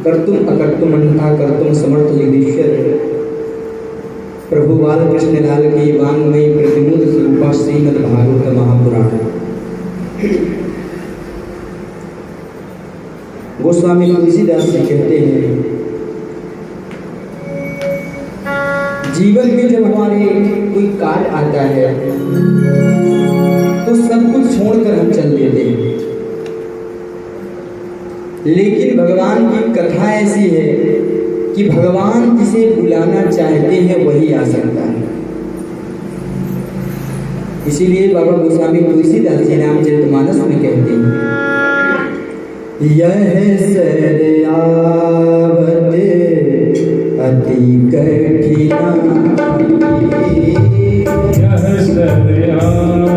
कर्तुम अकर्तुम अन्यथा कर्तुम समर्थ जगदीश्वर प्रभु बालकृष्ण लाल की वांग्मयी प्रतिमुद स्वरूपा श्रीमद् भागवत महापुराण। गोस्वामी तुलसीदास जी कहते हैं, जीवन में जब हमारे कोई कार्य आता है तो सब कुछ छोड़कर हम चल देते हैं, लेकिन भगवान की कथा ऐसी है कि भगवान जिसे बुलाना चाहते हैं वही आ सकता है। इसीलिए बाबा गोस्वामी तुलसीदास जी रामचरितमानस में कहते हैं, यह सरयावत अति कठिना, यह सरयावत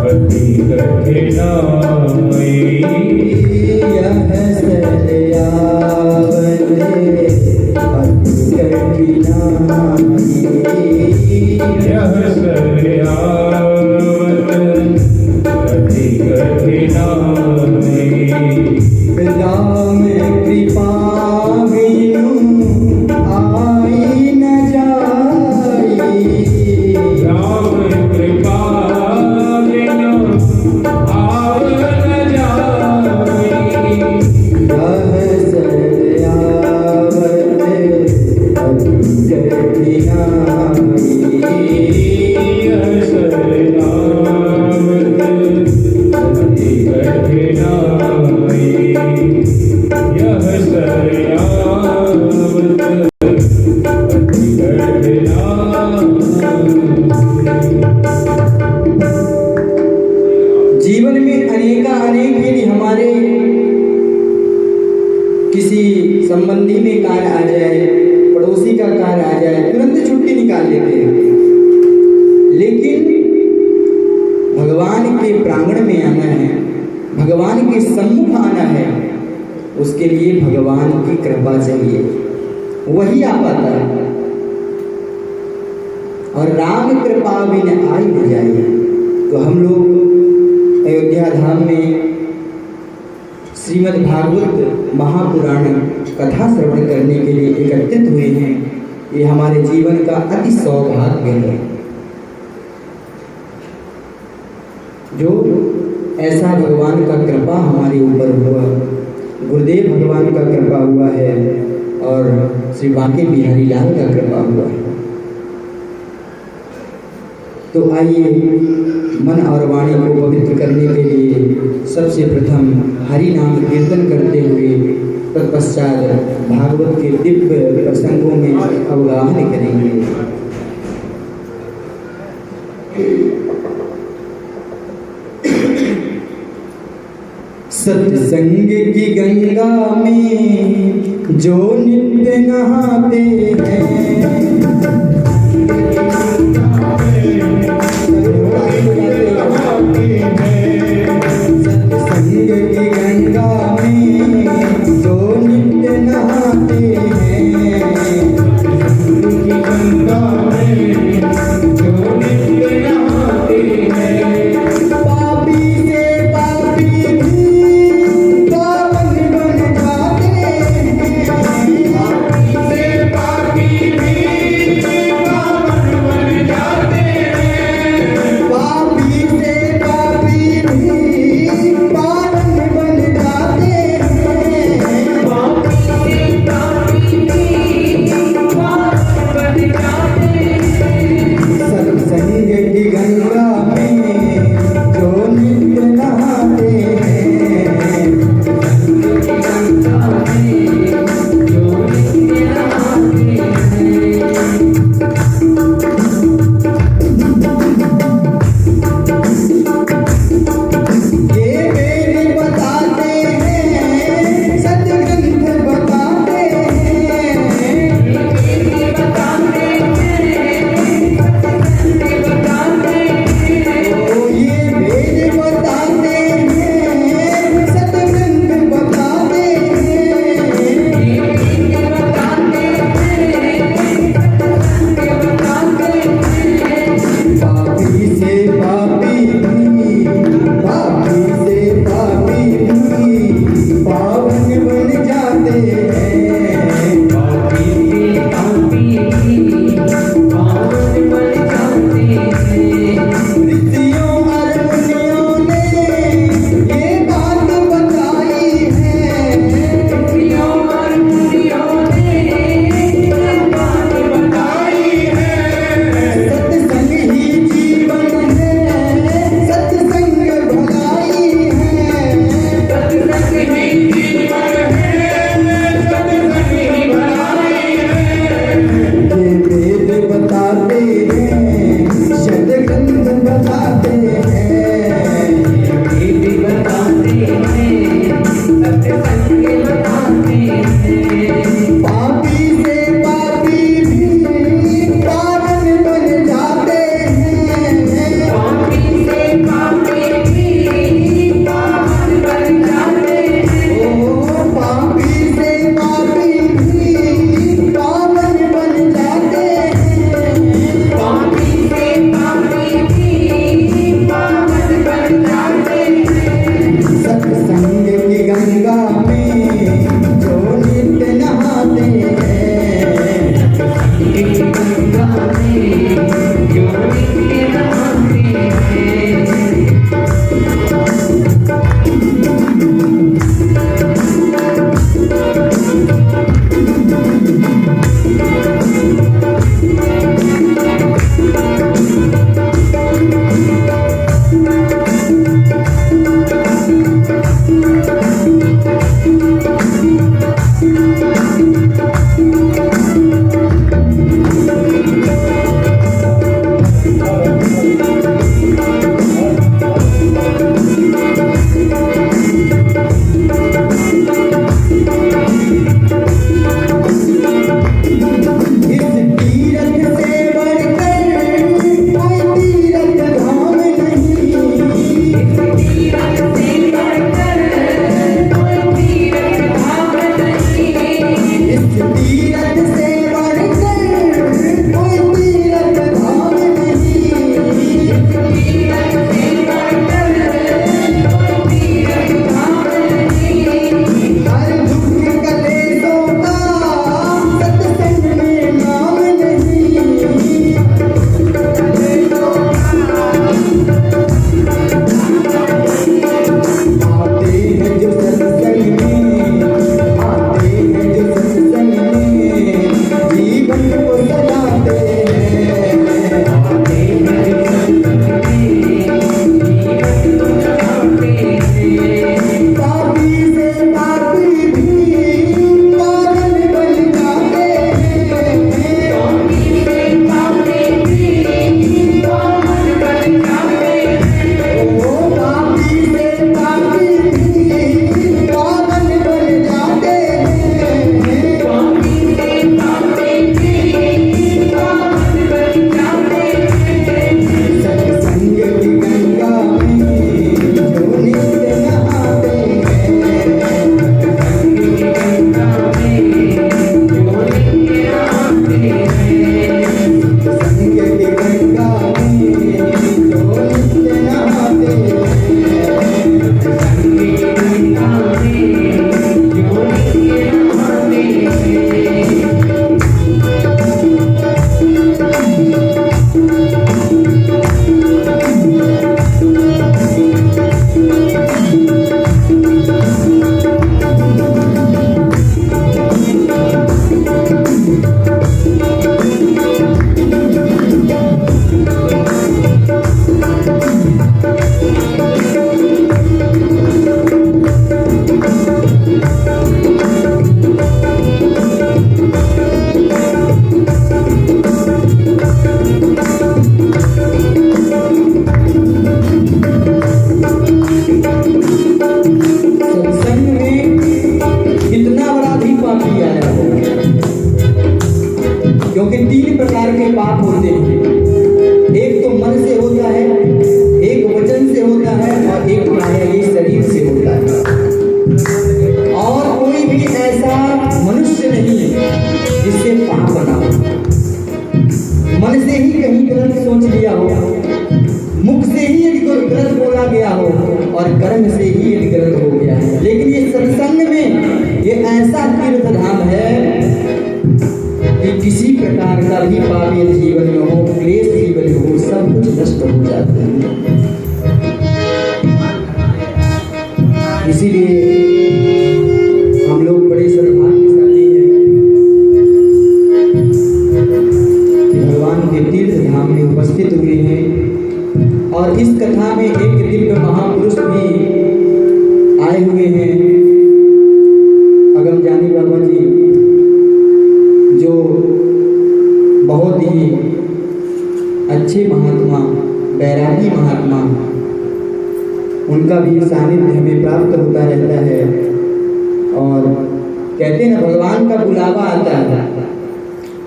अति कठिना, यह सरयावत अति कठिना, यह सरयावत अति कठिना, राम कृपा बिनु आई न जाई, राम कृपा बिनु आव न जाई, यह सरयावत अति कठिना, यह सरयावत अति कठिना, यह सरयावत अति कठिना। जीवन में अनेक यदि हमारे किसी संबंधी में कार्य आ जाए, पड़ोसी का कार्य आ जाए, तुरंत छुट्टी निकाल लेते हैं, लेकिन भगवान के प्रांगण में आना है, भगवान के सम्मुख आना है, उसके लिए भगवान की कृपा चाहिए, वही आ पाता है। और राम कृपा बिन आई न जाए। तो हम लोग अयोध्या धाम में श्रीमद् भागवत महापुराण कथा श्रवण करने के लिए एकत्रित हुए हैं। ये हमारे जीवन का अति सौभाग्य है, जो ऐसा भगवान का कृपा हमारे ऊपर हुआ, गुरुदेव भगवान का कृपा हुआ है और श्री बांके बिहारी लाल का कृपा हुआ है। तो आइए मन और वाणी को पवित्र करने के लिए सबसे प्रथम हरि नाम कीर्तन करते हुए तत्पश्चात भागवत के दिव्य प्रसंगों में अवगाहन करेंगे। सत्संग की गंगा में जो नित्य नहाते हैं, सत्संग की गंगा में जो नित्य नहाते हैं, गंगा में जो नित्य नहाते हैं, पापी से पापी भी पावन बन जाते हैं, पापी से पापी भी पावन बन जाते हैं, पापी से पापी भी पावन बन जाते पापी से पापी भी पावन बन जाते हैं। पापी से पापी भी पावन बन जाते हैं। ओ पापी से पापी भी पावन बन जाते हैं। पापी से पापी भी पावन बन जाते हैं। सत्संग की गंगा में जो नित्य नहाते हैं। गंगा में जो नित्य नहाते हैं। सत्संग की गंगा में जो नित्य नहाते हैं। गंगा में जो नित्य नहाते हैं। सत्संग में कितना बड़ा भी पापी आया हो, क्योंकि 3 प्रकार के पाप होते हैं। एक तो मन से होता है, एक वचन से होता है और एक माया ये शरीर से होता है। और कोई भी ऐसा मनुष्य नहीं है जिससे पाप बना हो। मन से ही कहीं गलत सोच लिया हो, मुख से ही यदि कोई गलत बोला गया हो और कर्म से ही यदि गलत हो गया है। लेकिन ये सत्संग में ये ऐसा तीर्थ धाम है कि किसी प्रकार का भी पाप यदि जीवन में हो, क्लेश जीवन में हो, सब कुछ नष्ट हो जाते हैं। इसीलिए हम लोग बड़े सद्भाग्यशाली हैं कि भगवान के तीर्थ धाम में उपस्थित हुए हैं। और इस कथा में एक दिव्य महापुरुष भी आए हुए हैं, अगम जानी बाबा जी, जो बहुत ही अच्छे महात्मा, बैरागी महात्मा, उनका भी सानिध्य हमें प्राप्त होता रहता है। और कहते हैं ना, भगवान का बुलावा आता है।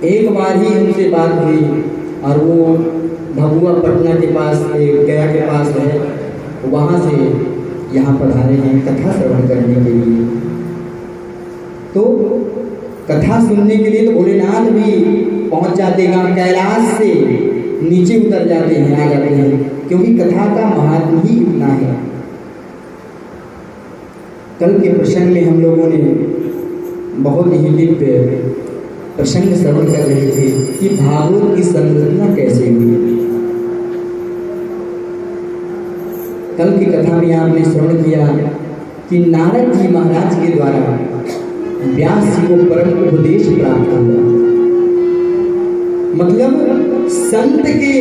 एक बार ही उनसे बात हुई और वो भभुआ पटना के पास, गया के पास है, वहाँ से यहाँ पधारे हैं कथा श्रवण करने के लिए। तो कथा सुनने के लिए तो भोलेनाथ भी पहुँच जाते हैं, कैलाश से नीचे उतर जाते हैं, आ जाते हैं, क्योंकि कथा का महात्म ही इतना है। कल के प्रसंग में हम लोगों ने बहुत ही दिव्य प्रसंग श्रवण कर रहे थे कि भागवत की संरचना कैसे हुई। कल की कथा में आपने श्रवण किया कि नारद जी महाराज के द्वारा व्यास जी को परम उपदेश प्राप्त हुआ। मतलब संत के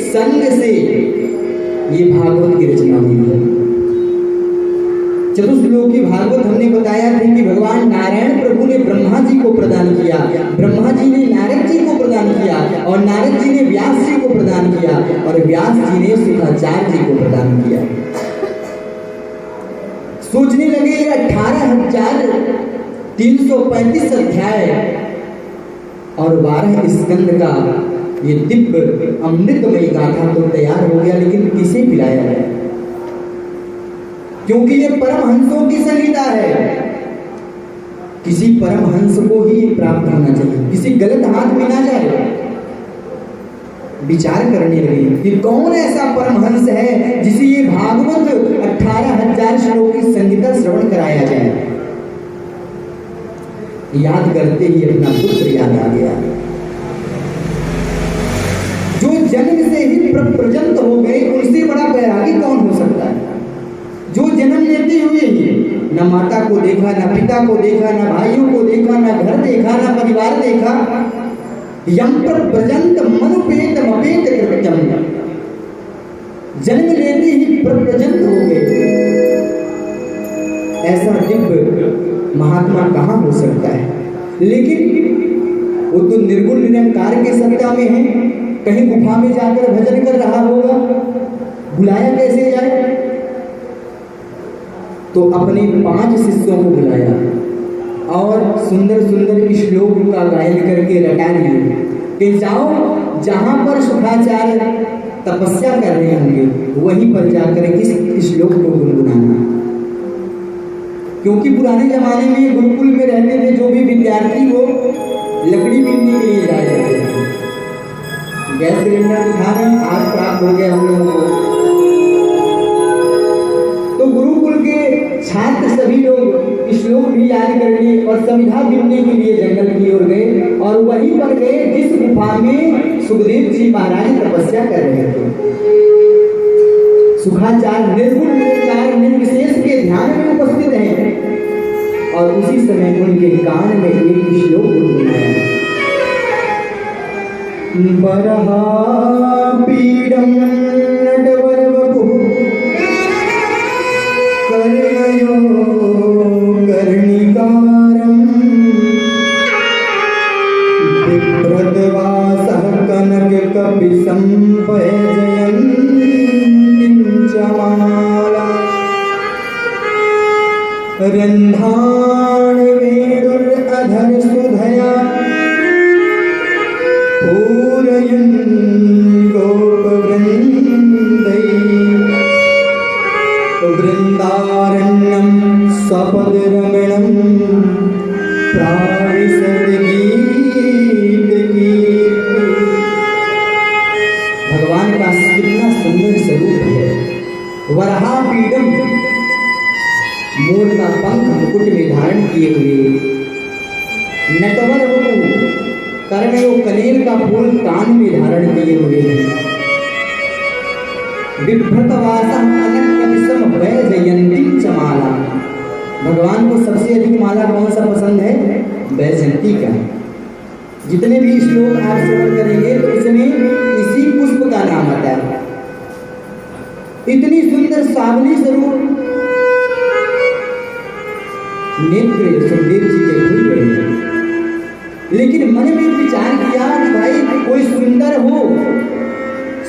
संग से ये भागवत की रचना हुई है। चतुश्लोकी भागवत हमने बताया था कि भगवान नारायण प्रभु ने ब्रह्मा जी को प्रदान किया, ब्रह्मा जी ने नारद जी को प्रदान किया और नारद जी ने व्यास जी को प्रदान किया और व्यास जी ने शुक्राचार्य जी को प्रदान किया। सोचने लगे 18,335 अध्याय और 12 स्कंद का ये दिव्य अमृतमयी गाथा तो तैयार हो गया, लेकिन किसे पिलाया है? क्योंकि ये परमहंसों की संहिता है। किसी परमहंस को ही ये प्राप्त होना चाहिए, किसी गलत हाथ में ना जाए। विचार करने लगे कि कौन ऐसा परमहंस है जिसे ये भागवत 18,000 श्लोक की संहिता श्रवण कराया जाए। याद करते ही अपना पुत्र याद आ गया, जो जन्म से ही प्रजंत हो गए। उनसे बड़ा बैरागी कौन हो सकता है? जो जन्म लेते हुए ही न माता को देखा, न पिता को देखा, न भाइयों को देखा, न घर देखा, न परिवार देखा, यम पर प्रजंत मनुपेत मपेत कृत्यम, जन्म लेते ही प्रजंत हो गए। महात्मा कहाँ हो सकता है। लेकिन वो तो निर्गुण निरंकार के सत्ता में है, कहीं गुफा में जाकर भजन कर रहा होगा, बुलाया कैसे जाए। तो अपने 5 शिष्यों को बुलाया और सुंदर सुंदर श्लोक का गायन करके रटा दिए कि जाओ, जहां पर शुक्राचार्य तपस्या कर रहे होंगे वहीं पर जाकर इस श्लोक को गुनगुनाना। क्योंकि पुराने जमाने में गुरुकुल में रहते थे जो भी विद्यार्थी वो लकड़ी बीनने के लिए जाए जाते थे। गैस सिलेंडर उठाने आग प्राप्त हो गया हम लोगों को, तो गुरुकुल के छात्र सभी लोग श्लोक भी याद करने और संविधा गिनने के लिए जंगल की ओर गए और वहीं पर गए जिस गुफा में सुखदेव जी महाराज तपस्या कर रहे थे। सुखाचार्य निर्गुण निरंकार निर्विशेष के ध्यान में उपस्थित हैं और उसी समय उनके कान में एक श्लोक गुनगुनाया। बरहा पीडम नटवरवपुः कर्णयो कर्णिकारं बिभ्रतवासः कनककपिशं वैजयन्तीं च माला रन्ध्राण वेणुरधर सुधया पूरयन् वृंदारण्यं सपदरमणं प्राविशद गीतकीर्ति। भगवान का कितना सुंदर स्वरूप है। वराहपीडम, मोर का पंख मुकुट में धारण किए हुए, नटवर वपु, कर्णयो कनेर का फूल कान में धारण किए हुए, बिभ्रतवासः कनककपिशं वैजयन्तीं च माला। भगवान को सबसे अधिक माला कौन सा पसंद है? वैजयंती का। जितने भी श्लोक आप श्रवण करेंगे तो इसमें इसी पुष्प का नाम आता है। इतनी सुंदर सावली स्वरूप नेत्र सुखदेव जी के खुल गए हैं। लेकिन मन में विचार किया कि भाई कोई सुंदर हो,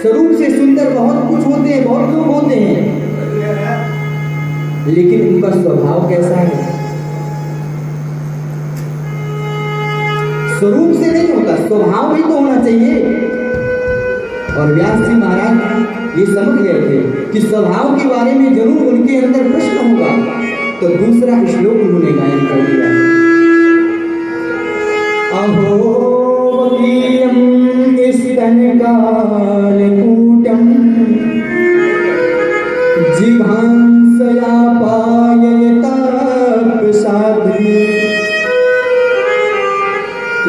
स्वरूप से सुंदर बहुत कुछ होते हैं, बहुत लोग होते हैं, लेकिन उनका स्वभाव कैसा है? स्वरूप से नहीं होता, स्वभाव भी तो होना चाहिए। और व्यास जी महाराज ये समझ गए थे कि स्वभाव के बारे में जरूर उनके अंदर प्रश्न होगा, तो दूसरा श्लोक उन्होंने गायन कर दिया। अहो वकीयं स्तनकालकूटं जिघांसया पाययतापसाध्वी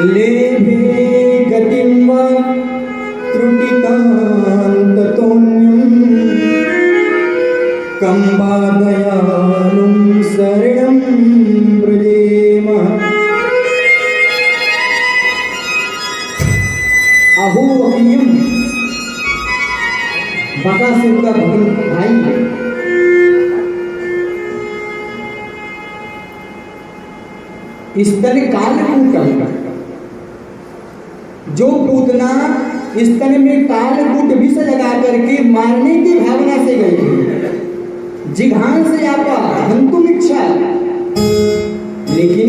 लेभे गतिं वा त्रुटिकान्ततोऽन्यं कं वा दयालुं शरणं व्रजेम। अहो वकीयम, बकासुर का भाई है। स्तन कालकूटम, जो पूतना स्तन में कालकूट विष लगा करके मारने की भावना से गई थी। जिघांस यापा हंतुम इच्छा, लेकिन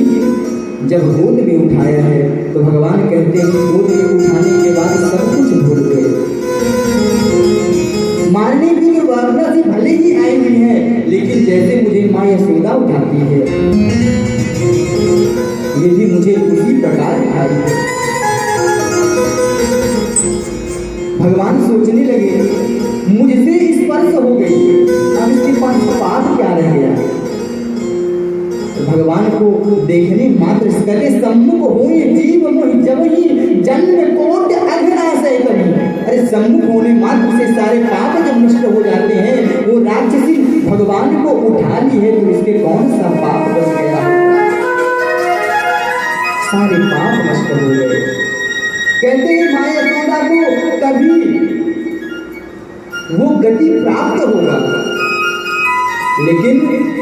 जब गोद में उठाया है तो भगवान कहते हैं गोद में उठाने के बाद सब कुछ भूल गए। मारने की जो भावना से भले ही आई हुई है, लेकिन जैसे मुझे माँ यशोदा उठाती है, ये भी मुझे उसी प्रकार उठाई है। भगवान सोचने लगे मुझसे स्पर्श हो गई, अब इसके पास पाप क्या रह गया। भगवान को देखने मात्र कहते सम्मुख हो ये जीव मोहि जब ही जन्म कोट अघनाशय कभी। अरे सम्मुख होने मात्र से सारे पाप जब नष्ट हो जाते हैं, वो राक्षसी भगवान को उठा ली है तो इसके कौन सा पाप बच गया? सारे पाप नष्ट हो गए। कहते हैं माँ यशोदा को कभी वो गति प्राप्त होगा लेकिन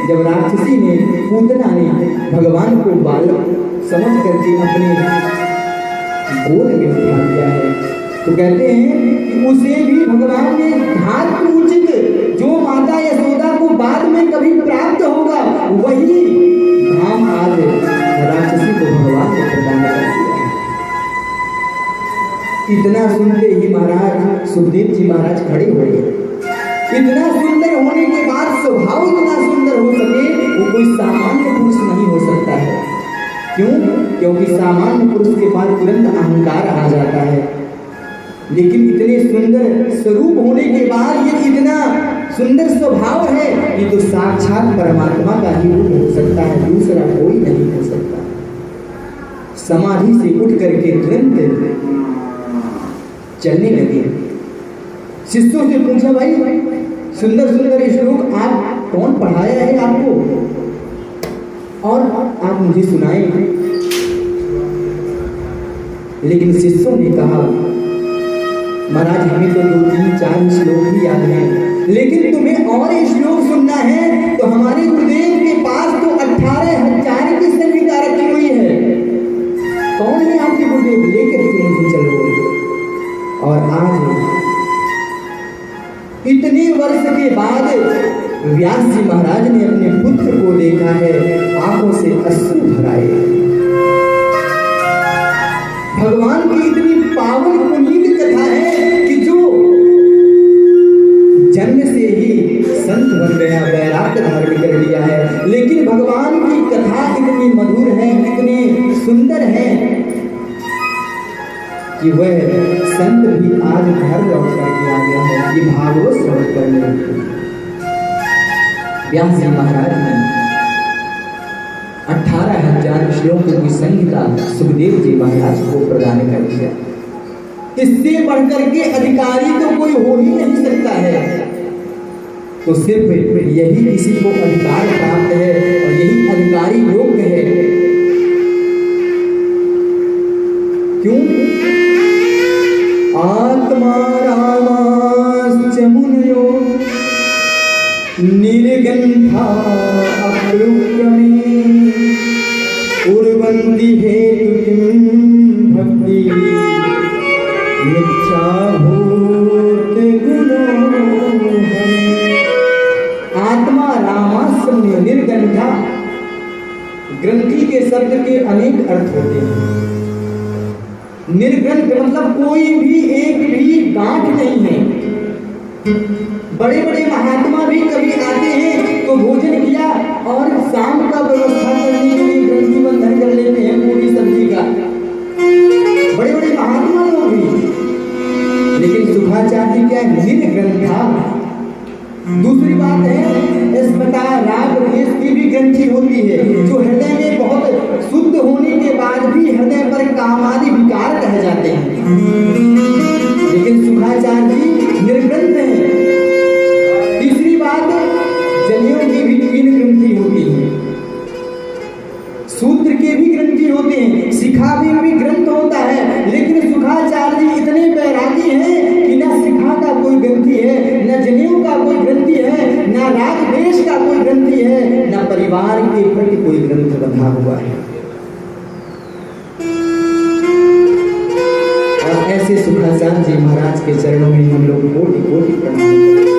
जब राक्षसी ने, पूतना ने भगवान को बालक समझ करके अपने गोद में उठा लिया है, तो कहते हैं कि उसे भी भगवान ने धात्र उचित जो माता यशोदा को बाद में कभी प्राप्त होगा वही धाम आज राक्षसी को भगवान ने प्रदान कर दिया है। इतना सुनते ही महाराज सुखदेव जी महाराज खड़े हो गए। इतना सुंदर होने के बाद स्वभाव इतना सुंदर हो सके वो कोई सामान्य पुरुष नहीं हो सकता है। क्यों? क्योंकि सामान्य पुरुष के पास तुरंत अहंकार आ जाता है, लेकिन इतने सुंदर स्वरूप होने के बाद ये इतना सुंदर स्वभाव है, ये तो साक्षात परमात्मा का ही रूप हो सकता है, दूसरा कोई नहीं हो सकता। समाधि से उठ करके तुरंत चलने लगे। शिष्यों से पूछा, भाई सुंदर सुंदर श्लोक आप कौन पढ़ाया है आपको, और आप मुझे सुनाए। लेकिन शिष्यों ने कहा, महाराज हमें तो 2-3-4 श्लोक ही याद हैं, लेकिन तुम्हें और श्लोक सुनना है तो हमारे गुरुदेव के पास तो 18,000 की संहिता रखी हुई है। कौन है आपके गुरुदेव, लेकर के मुझे चलो। और आज इतने वर्ष के बाद व्यास जी महाराज ने अपने पुत्र को देखा है, आंखों से अश्रु भराए। भगवान की इतनी पावन पुनीत कथा है कि जो जन्म से ही संत बन गया, वैराग्य धारण कर लिया है, लेकिन भगवान की कथा इतनी मधुर है, इतनी सुंदर है कि वह संत भी आज घर लौट करके आ गया है। ये भागवत श्रवण करने व्यास जी महाराज ने 18,000 श्लोकों की संहिता सुखदेव जी महाराज को प्रदान कर दिया। इससे बढ़कर के अधिकारी तो कोई हो ही नहीं सकता है। तो सिर्फ यही किसी को अधिकार प्राप्त है और यही अधिकारी योग्य है। क्यों? आत्मा रामाश्च मुनयो निर्गंधा अप्लुक्रमे उर्वन्ति हेतुं भक्ति मिथ्याभूत गुणों। आत्मा रामाश्च मुनयो निर्गंधा, ग्रंथि के शब्द के अनेक अर्थ होते हैं। निर्ग्रंथ मतलब कोई भी एक भी गांठ नहीं है। बड़े बड़े महात्मा भी कभी आते हैं तो भोजन किया और शाम का व्यवस्था करने के लिए ग्रंथि बंधन कर लेते हैं पूरी सब्जी का, बड़े बड़े महात्मा लोग भी। लेकिन सुखाचार्य क्या है? निर्ग्रंथा। दूसरी बात है स्मृता राग द्वेष की भी ग्रंथि होती है, जो हृदय में बहुत शुद्ध होने के बाद भी हृदय पर कामादि विकार कह जाते हैं। लेकिन सुखाचार्य जी निर्ग्रंथ है। तीसरी बात, जनेऊ की भी 3 ग्रंथि होती है, सूत्र के भी ग्रंथि होते हैं, शिखा भी ग्रंथ होता है। लेकिन सुखाचार्य जी इतने बैरागी हैं कि न शिखा का कोई ग्रंथि है, न जनेऊ का कोई ग्रंथि है, न राग द्वेष का कोई ग्रंथि है, न परिवार के प्रति कोई ग्रंथ बंधा हुआ है। और ऐसे सुखाचार्य जी महाराज के चरणों में हम लोग कोटि कोटि प्रणाम करते हैं।